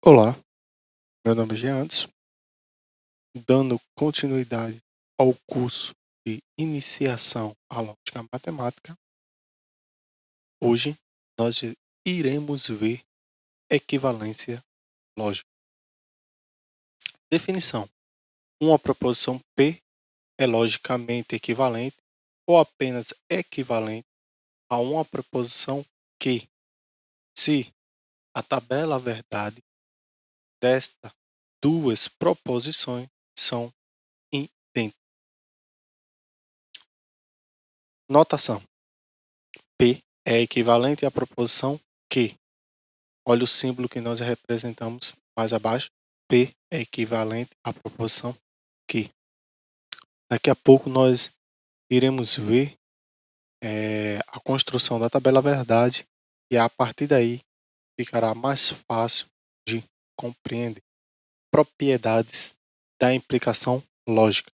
Olá, meu nome é Jean Anderson, dando continuidade ao curso de Iniciação à Lógica Matemática. Hoje nós iremos ver equivalência lógica. Definição: uma proposição P é logicamente equivalente ou apenas equivalente a uma proposição Q, se a tabela verdade destas duas proposições são idênticas. Notação: P é equivalente à proposição Q. Olha o símbolo que nós representamos mais abaixo. P é equivalente à proposição Q. Daqui a pouco nós iremos ver a construção da tabela verdade e a partir daí ficará mais fácil de compreender propriedades da implicação lógica.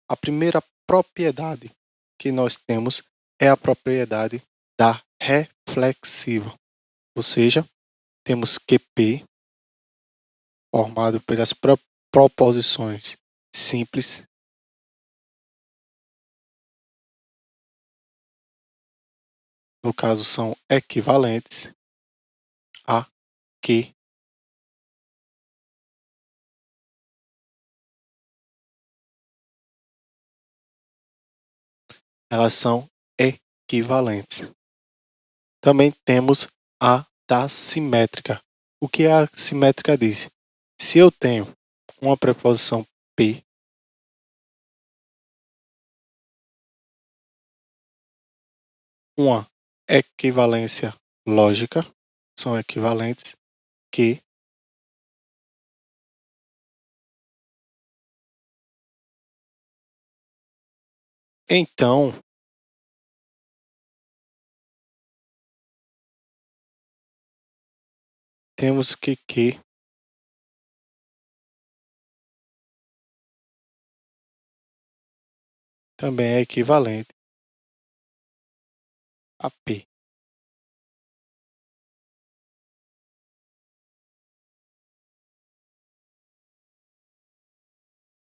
A primeira propriedade que nós temos é a propriedade da reflexiva, ou seja, temos que P formado pelas proposições simples no caso são equivalentes a que elas são equivalentes. Também temos a da simétrica. O que a simétrica diz? Se eu tenho uma preposição P uma equivalência lógica, são equivalentes que então temos que também é equivalente a P.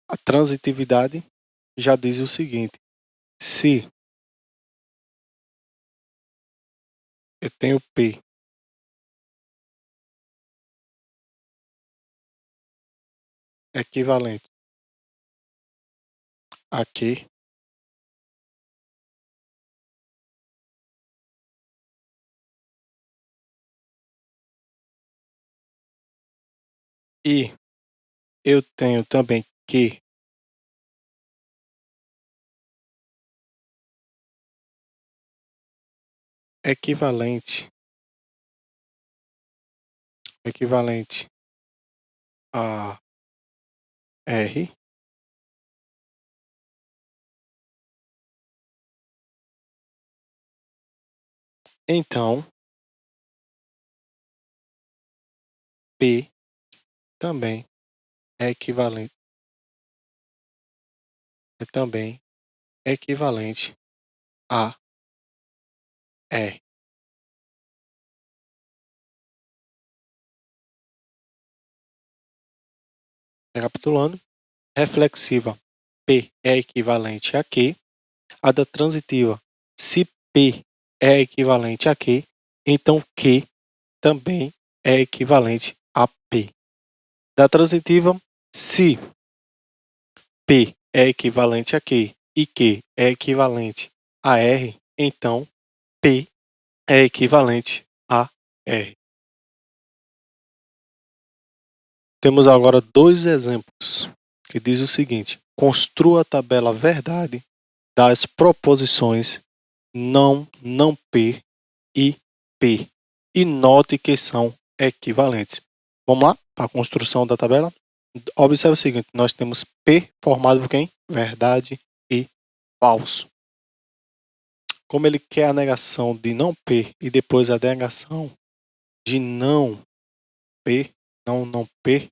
A transitividade já diz o seguinte: se eu tenho P equivalente a Q, e eu tenho também Q equivalente a R, então P também é equivalente a R. Recapitulando, reflexiva P é equivalente a Q, a da transitiva, se P é equivalente a Q, então Q também é equivalente a P. Da transitiva, se P é equivalente a Q e Q é equivalente a R, então P é equivalente a R. Temos agora dois exemplos que diz o seguinte: construa a tabela verdade das proposições não P e P e note que são equivalentes. Vamos lá para a construção da tabela? Observe o seguinte: nós temos P formado por quem? Verdade e falso. Como ele quer a negação de não P e depois a negação de não P, não P,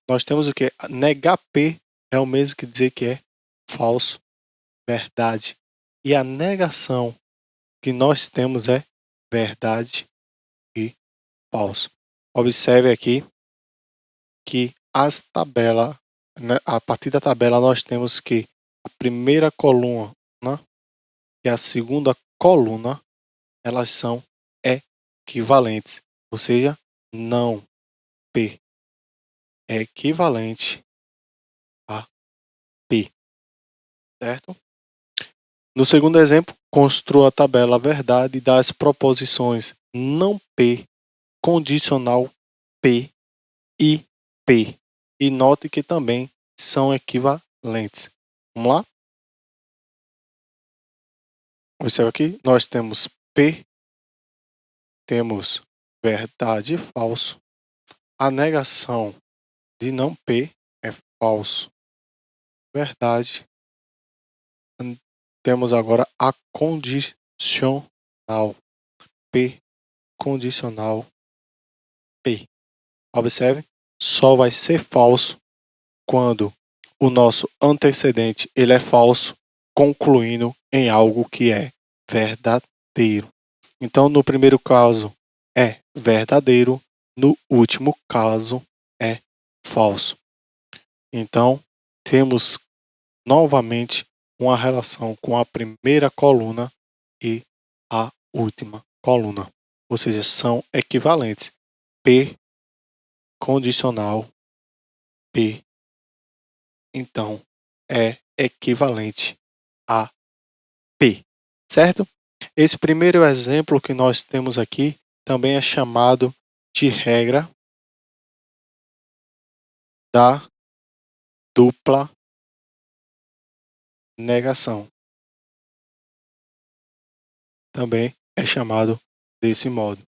nós temos o que? Negar P é o mesmo que dizer que é falso, verdade. E a negação que nós temos é verdade e falso. Observe aqui que as tabelas, né, a partir da tabela nós temos que a primeira coluna, né, e a segunda coluna, elas são equivalentes, ou seja, não P é equivalente a P, certo? No segundo exemplo, construa a tabela verdade das proposições não P, condicional P e P. E note que também são equivalentes. Vamos lá? Observe aqui, nós temos P, temos verdade e falso. A negação de não P é falso. Verdade. Temos agora a condicional. P, condicional P. Observe, só vai ser falso quando o nosso antecedente ele é falso, concluindo em algo que é verdadeiro. Então, no primeiro caso é verdadeiro, no último caso é falso. Então, temos novamente uma relação com a primeira coluna e a última coluna, ou seja, são equivalentes. P condicional P, então, é equivalente a P, certo? Esse primeiro exemplo que nós temos aqui também é chamado de regra da dupla negação. Também é chamado desse modo.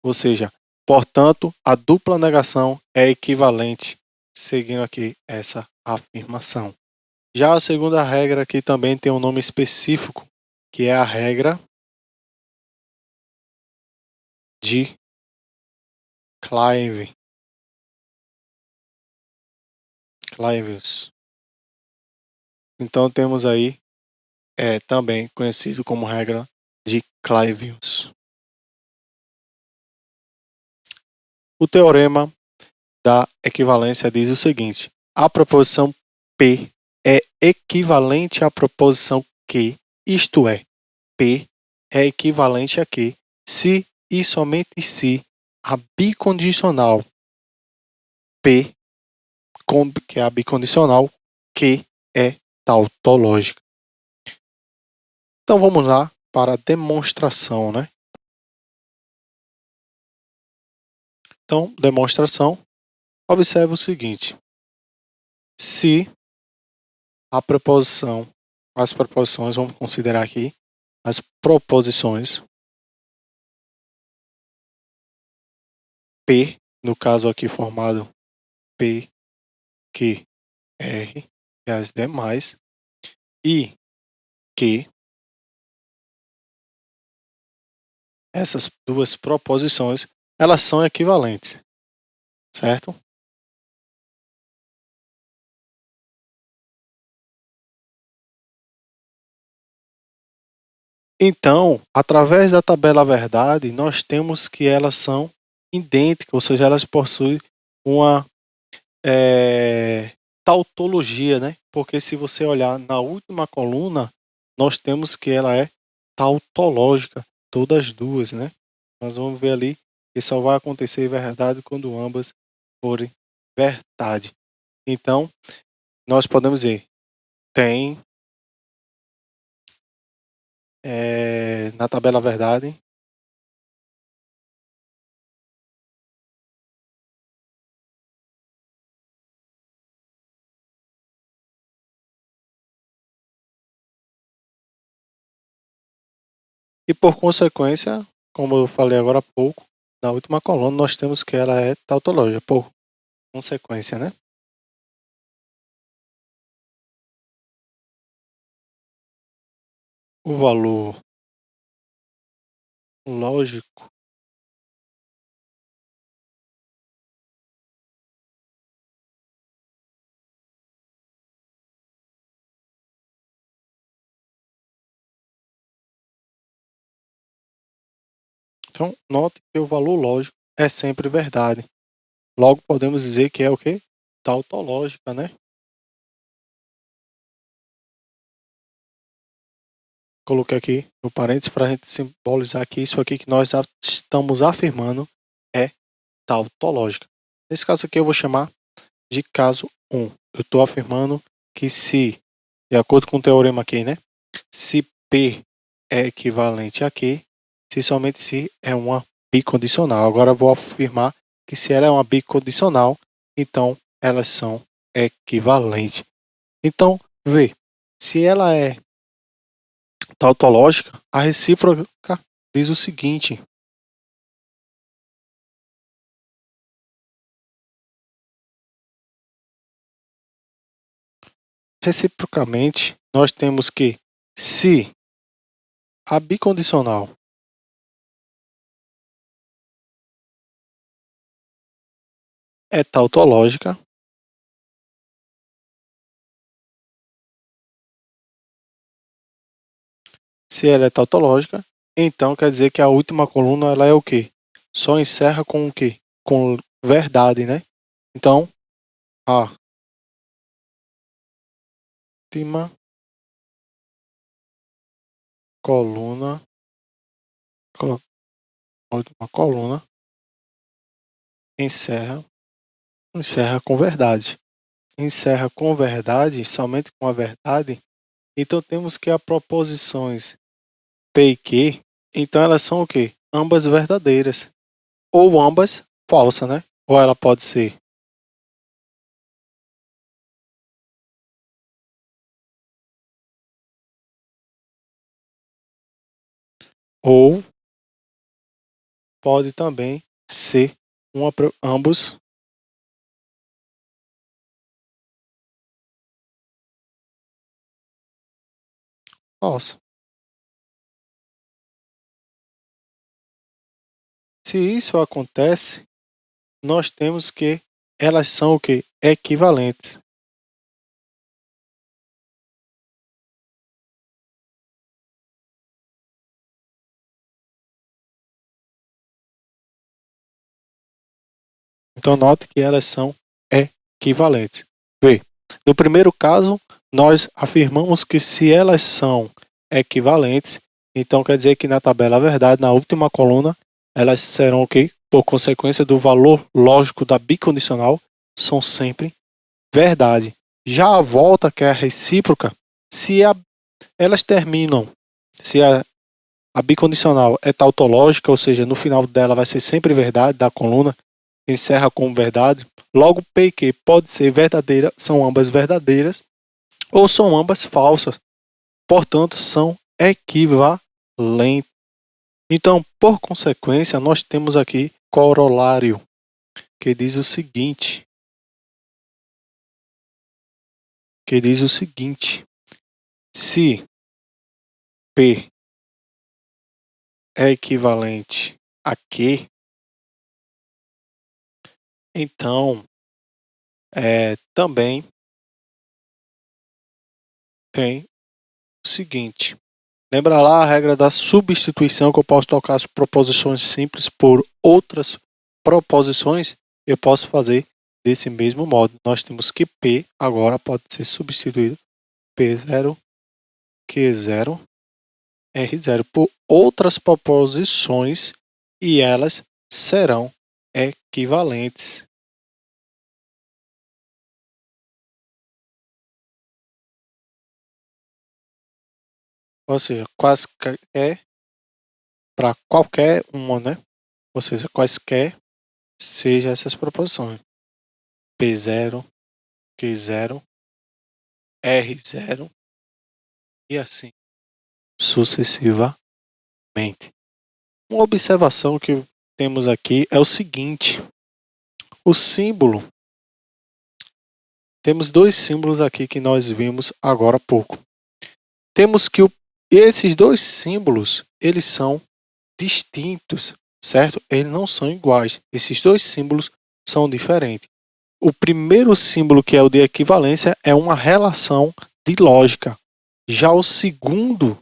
Ou seja, portanto, a dupla negação é equivalente, seguindo aqui essa afirmação. Já a segunda regra aqui também tem um nome específico, que é a regra de Clavius. Então temos aí também conhecido como regra de Clavius. O teorema da equivalência diz o seguinte: a proposição P é equivalente à proposição Q, isto é, P é equivalente a Q se e somente se a bicondicional P, que é a bicondicional Q, é tautológica. Então vamos lá para a demonstração, né? Então, demonstração, observe o seguinte: se a proposição, as proposições, vamos considerar aqui as proposições P, no caso aqui formado P, Q, R e as demais, e que essas duas proposições elas são equivalentes, certo? Então, através da tabela verdade, nós temos que elas são idênticas, ou seja, elas possuem uma tautologia, né? Porque se você olhar na última coluna, nós temos que ela é tautológica, todas duas, né? Nós vamos ver ali que só vai acontecer verdade quando ambas forem verdade. Então, nós podemos dizer, tem na tabela verdade, e por consequência, como eu falei agora há pouco, na última coluna nós temos que ela é tautológica, por consequência, né? O valor lógico então, note que o valor lógico é sempre verdade. Logo, podemos dizer que é o quê? tautológica, né? Coloquei aqui no parênteses para a gente simbolizar que isso aqui que nós estamos afirmando é tautológica. Nesse caso aqui eu vou chamar de caso 1. Eu estou afirmando que se, de acordo com o teorema aqui, né? Se P é equivalente a Q, se somente se é uma bicondicional. Agora eu vou afirmar que se ela é uma bicondicional, então elas são equivalentes. Então, vê, se ela é tautológica, a recíproca diz o seguinte: reciprocamente, nós temos que se a bicondicional é tautológica, se ela é tautológica, então quer dizer que a última coluna ela é o quê? Só encerra com o quê? Com verdade, né? Então, a última coluna, a última coluna encerra com verdade. Encerra com verdade, somente com a verdade. Então temos que as proposições P e Q, então elas são o quê? Ambas verdadeiras. Ou ambas falsas, né? Ou ela pode ser ou pode também ser ambos falsos. Se isso acontece, nós temos que elas são o quê? Equivalentes. Então note que elas são equivalentes. Vê, no primeiro caso, nós afirmamos que se elas são equivalentes, então quer dizer que na tabela verdade, na última coluna, elas serão o quê? Por consequência do valor lógico da bicondicional, são sempre verdade. Já a volta, que é a recíproca, se elas terminam, se a bicondicional é tautológica, ou seja, no final dela vai ser sempre verdade, da coluna, encerra com verdade. Logo, P e Q pode ser verdadeira, são ambas verdadeiras, ou são ambas falsas. Portanto, são equivalentes. Então, por consequência, nós temos aqui corolário, que diz o seguinte, se P é equivalente a Q, então também tem o seguinte. Lembra lá a regra da substituição, que eu posso trocar as proposições simples por outras proposições? Eu posso fazer desse mesmo modo. Nós temos que P agora pode ser substituído P0, Q0, R0 por outras proposições e elas serão equivalentes. Ou seja, quaisquer para qualquer uma, né? Ou seja, quaisquer sejam essas proposições. P0, Q0, R0 e assim sucessivamente. Uma observação que temos aqui é o seguinte: o símbolo, temos dois símbolos aqui que nós vimos agora há pouco. Temos que esses dois símbolos, eles são distintos, certo? Eles não são iguais. Esses dois símbolos são diferentes. O primeiro símbolo, que é o de equivalência, é uma relação de lógica. Já o segundo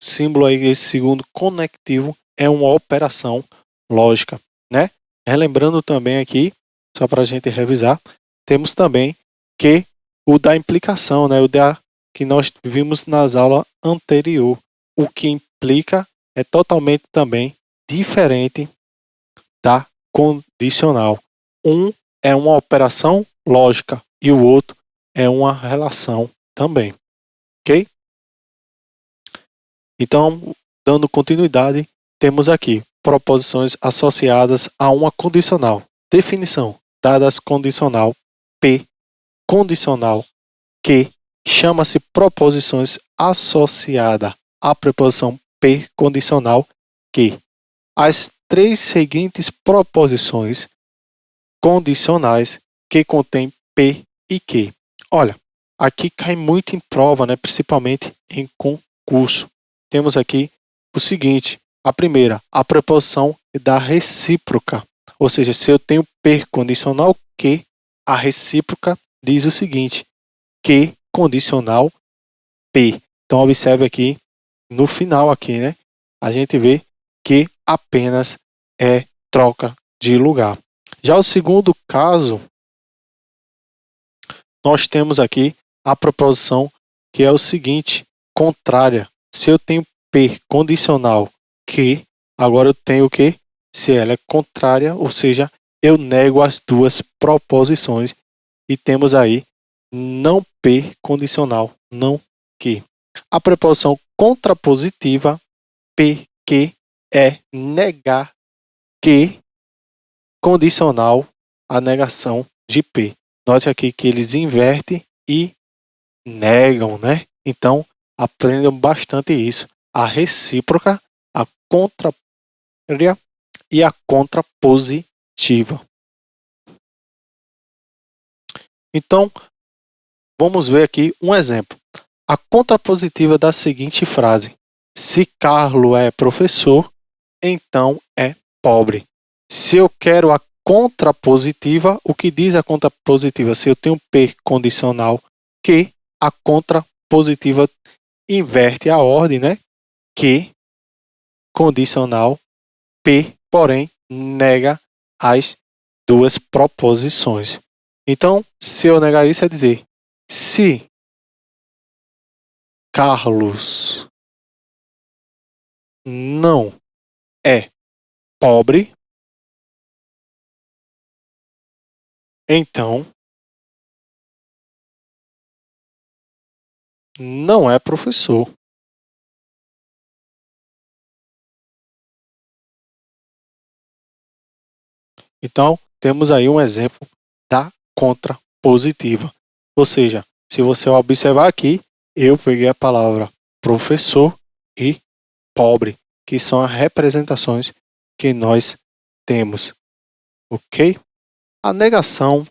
símbolo aí, esse segundo conectivo, é uma operação lógica, né? Relembrando também aqui, só para a gente revisar, temos também que o da implicação, né? O da que nós vimos nas aulas anterior. O que implica é totalmente também diferente da condicional. Um é uma operação lógica e o outro é uma relação também, ok? Então, dando continuidade, temos aqui proposições associadas a uma condicional. Definição: dadas condicional P, condicional Q, chama-se proposições associada à preposição P condicional Q. As três seguintes proposições condicionais que contêm P e Q. Olha, aqui cai muito em prova, né? Principalmente em concurso. Temos aqui o seguinte: a primeira, a preposição da recíproca. Ou seja, se eu tenho P condicional Q, a recíproca diz o seguinte: Q condicional P. Então, observe aqui, no final aqui, né? A gente vê que apenas é troca de lugar. Já o segundo caso, nós temos aqui a proposição que é o seguinte, contrária. Se eu tenho P condicional que, agora eu tenho o que? Se ela é contrária, ou seja, eu nego as duas proposições e temos aí não P condicional, não que. A preposição contrapositiva P que é negar que condicional a negação de P. Note aqui que eles invertem e negam, né? Então, aprendam bastante isso. A recíproca, a contrária e a contrapositiva. Então, vamos ver aqui um exemplo. A contrapositiva da seguinte frase: se Carlos é professor, então é pobre. Se eu quero a contrapositiva, o que diz a contrapositiva? Se eu tenho P condicional que, a contrapositiva inverte a ordem, né? Que condicional P, porém, nega as duas proposições. Então, se eu negar isso, é dizer: se Carlos não é pobre, então não é professor. Então, temos aí um exemplo da contrapositiva. Ou seja, se você observar aqui, eu peguei a palavra professor e pobre, que são as representações que nós temos. Ok? A negação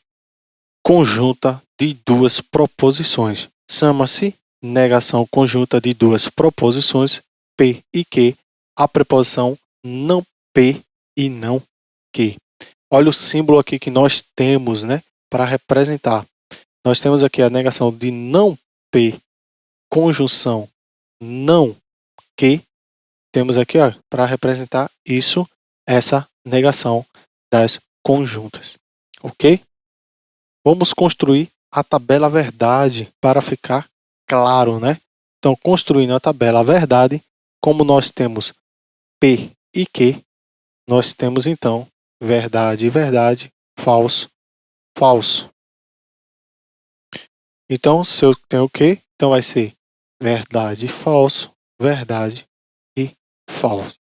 conjunta de duas proposições chama-se negação conjunta de duas proposições P e Q, a preposição não P e não Q. Olha o símbolo aqui que nós temos, né, para representar. Nós temos aqui a negação de não P, conjunção não Q. Temos aqui, para representar isso, essa negação das conjuntas. Ok? Vamos construir a tabela verdade para ficar claro, né? Então, construindo a tabela verdade, como nós temos P e Q, nós temos então verdade, verdade, falso, falso. Então, se eu tenho o Q, então vai ser verdade, falso, verdade e falso.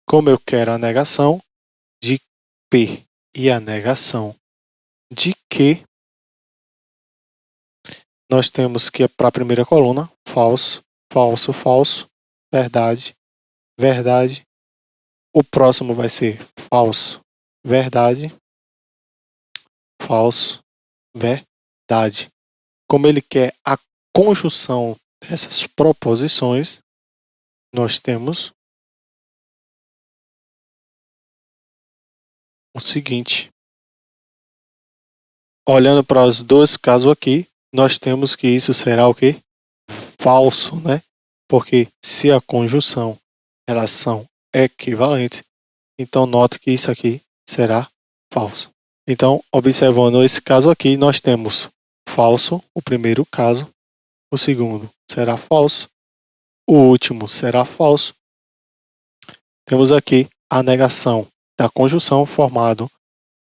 Como eu quero a negação de P e a negação de Q, nós temos que para a primeira coluna, falso, falso, falso, verdade, verdade. O próximo vai ser falso, verdade, falso, verdade. Como ele quer a conjunção dessas proposições, nós temos o seguinte. Olhando para os dois casos aqui, nós temos que isso será o quê? Falso, né? Porque se a conjunção elas são equivalentes, então note que isso aqui será falso. Então, observando esse caso aqui, nós temos falso, o primeiro caso, o segundo será falso, o último será falso. Temos aqui a negação da conjunção formado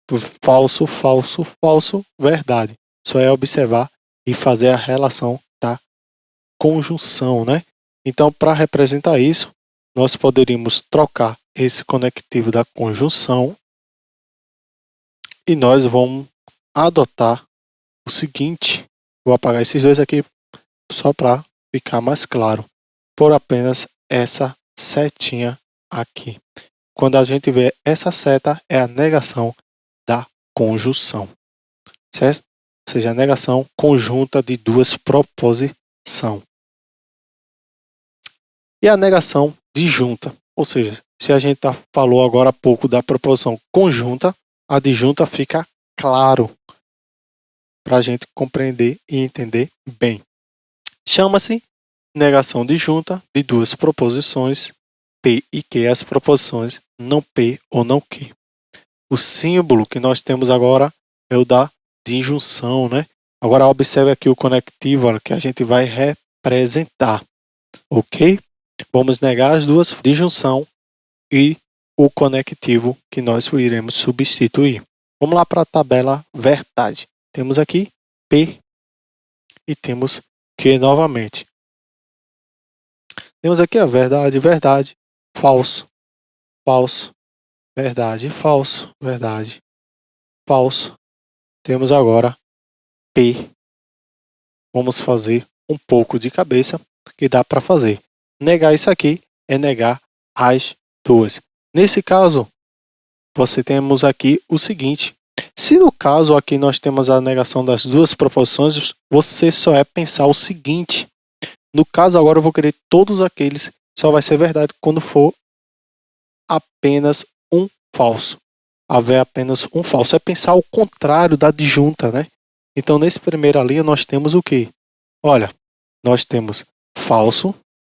por falso, falso, falso, verdade. Só é observar e fazer a relação da conjunção, né? Então, para representar isso, nós poderíamos trocar esse conectivo da conjunção e nós vamos adotar o seguinte. Vou apagar esses dois aqui só para ficar mais claro, por apenas essa setinha aqui. Quando a gente vê essa seta, é a negação da conjunção, certo? Ou seja, a negação conjunta de duas proposições. E a negação disjunta, ou seja, se a gente falou agora há pouco da proposição conjunta, a disjunta fica claro para a gente compreender e entender bem. Chama-se negação disjunta de duas proposições P e Q, as proposições não P ou não Q. O símbolo que nós temos agora é o da disjunção, né? Agora observe aqui o conectivo que a gente vai representar, ok? Vamos negar as duas disjunção e o conectivo que nós iremos substituir. Vamos lá para a tabela verdade. Temos aqui P e temos Q novamente. Temos aqui a verdade, verdade, falso, falso, verdade, falso, verdade, falso. Temos agora P. Vamos fazer um pouco de cabeça que dá para fazer. Negar isso aqui é negar as duas. Nesse caso, você temos aqui o seguinte. Se no caso aqui nós temos a negação das duas proposições, você só é pensar o seguinte. No caso agora eu vou querer todos aqueles, só vai ser verdade quando for apenas um falso. Haver apenas um falso. É pensar o contrário da disjunta, né? Então, nessa primeira linha, nós temos o quê? Olha, nós temos falso,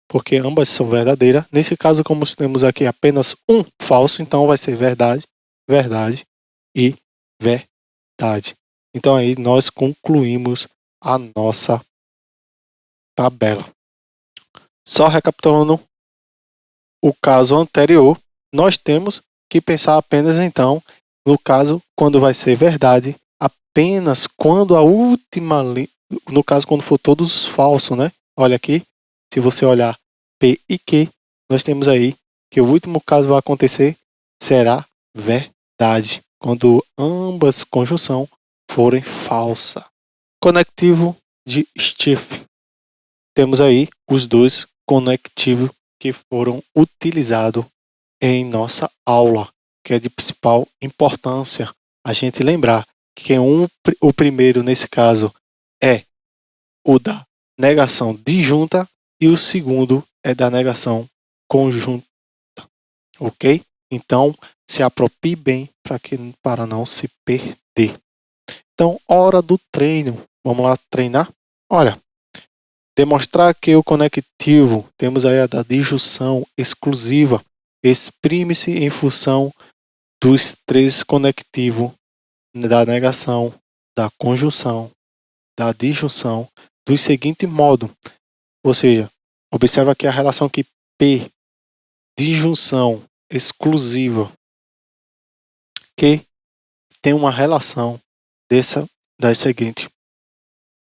porque ambas são verdadeiras. Nesse caso, como temos aqui apenas um falso, então vai ser verdade, verdade e verdade. Então, aí nós concluímos a nossa tabela. Só recapitulando o caso anterior, nós temos que pensar apenas então no caso quando vai ser verdade, apenas quando a última linha, no caso quando for todos falsos, né? Olha aqui, se você olhar P e Q, nós temos aí que o último caso vai acontecer será verdade, quando ambas conjunção forem falsa. Conectivo de Stiff. Temos aí os dois conectivos que foram utilizados em nossa aula, que é de principal importância a gente lembrar que o primeiro, nesse caso, é o da negação disjunta e o segundo é da negação conjunta, ok? Então, se aproprie bem para não se perder. Então, hora do treino. Vamos lá treinar? Olha, demonstrar que o conectivo, temos aí a da disjunção exclusiva, exprime-se em função dos três conectivos da negação, da conjunção, da disjunção, do seguinte modo. Ou seja, observa aqui a relação que P, disjunção exclusiva, que tem uma relação da seguinte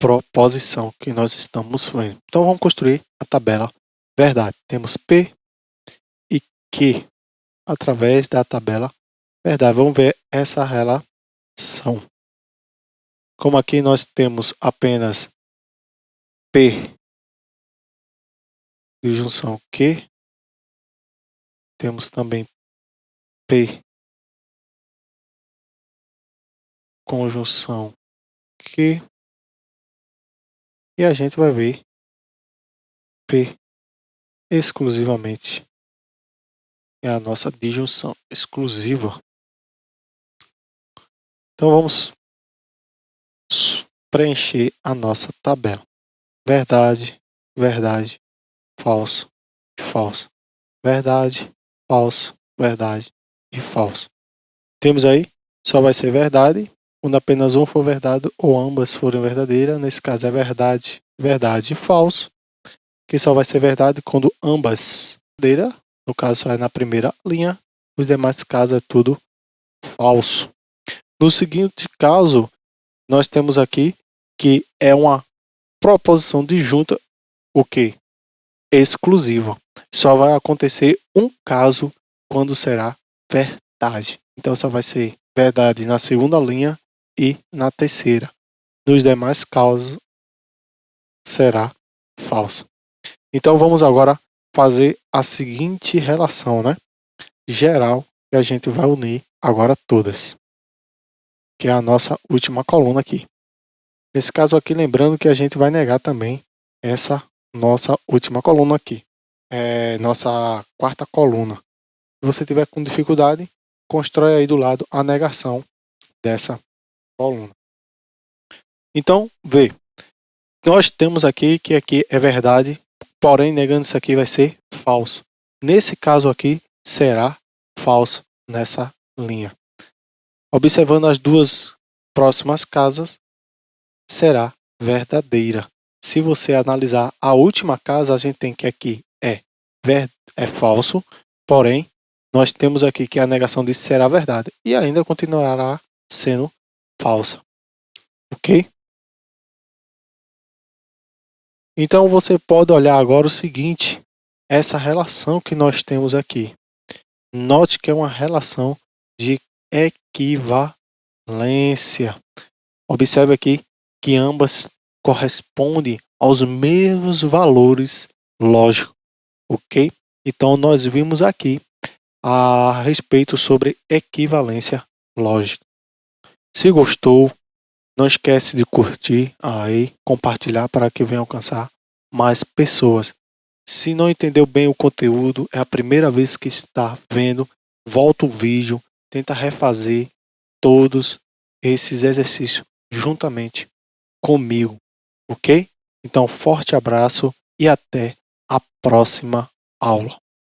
proposição que nós estamos vendo. Então vamos construir a tabela verdade. Temos P e Q através da tabela verdade. Vamos ver essa relação. Como aqui nós temos apenas P disjunção Q, temos também P conjunção Q, e a gente vai ver P exclusivamente é a nossa disjunção exclusiva. Então vamos preencher a nossa tabela. Verdade, verdade, falso e falso. Verdade, falso, verdade e falso. Temos aí só vai ser verdade quando apenas um for verdade ou ambas forem verdadeiras. Nesse caso é verdade, verdade e falso, que só vai ser verdade quando ambas verdadeiras. No caso, só é na primeira linha. Os demais casos é tudo falso. No seguinte caso, nós temos aqui que é uma proposição disjunta, o que? Exclusiva. Só vai acontecer um caso quando será verdade. Então só vai ser verdade na segunda linha e na terceira. Nos demais casos será falso. Então vamos agora fazer a seguinte relação, né? Geral, que a gente vai unir agora todas, que é a nossa última coluna aqui. Nesse caso aqui, lembrando que a gente vai negar também essa nossa última coluna aqui. É nossa quarta coluna. Se você tiver com dificuldade, constrói aí do lado a negação dessa coluna. Então, vê. Nós temos aqui que aqui é verdade, porém negando isso aqui vai ser falso. Nesse caso aqui, será falso nessa linha. Observando as duas próximas casas, será verdadeira. Se você analisar a última casa, a gente tem que aqui é falso, porém, nós temos aqui que a negação disso será verdade e ainda continuará sendo falsa. Ok? Então você pode olhar agora o seguinte, essa relação que nós temos aqui. Note que é uma relação de equivalência. Observe aqui que ambas correspondem aos mesmos valores lógicos, ok? Então nós vimos aqui a respeito sobre equivalência lógica. Se gostou, não esquece de curtir aí, compartilhar para que venha alcançar mais pessoas. Se não entendeu bem o conteúdo, é a primeira vez que está vendo, volta o vídeo, tenta refazer todos esses exercícios juntamente comigo, ok? Então, forte abraço e até a próxima aula.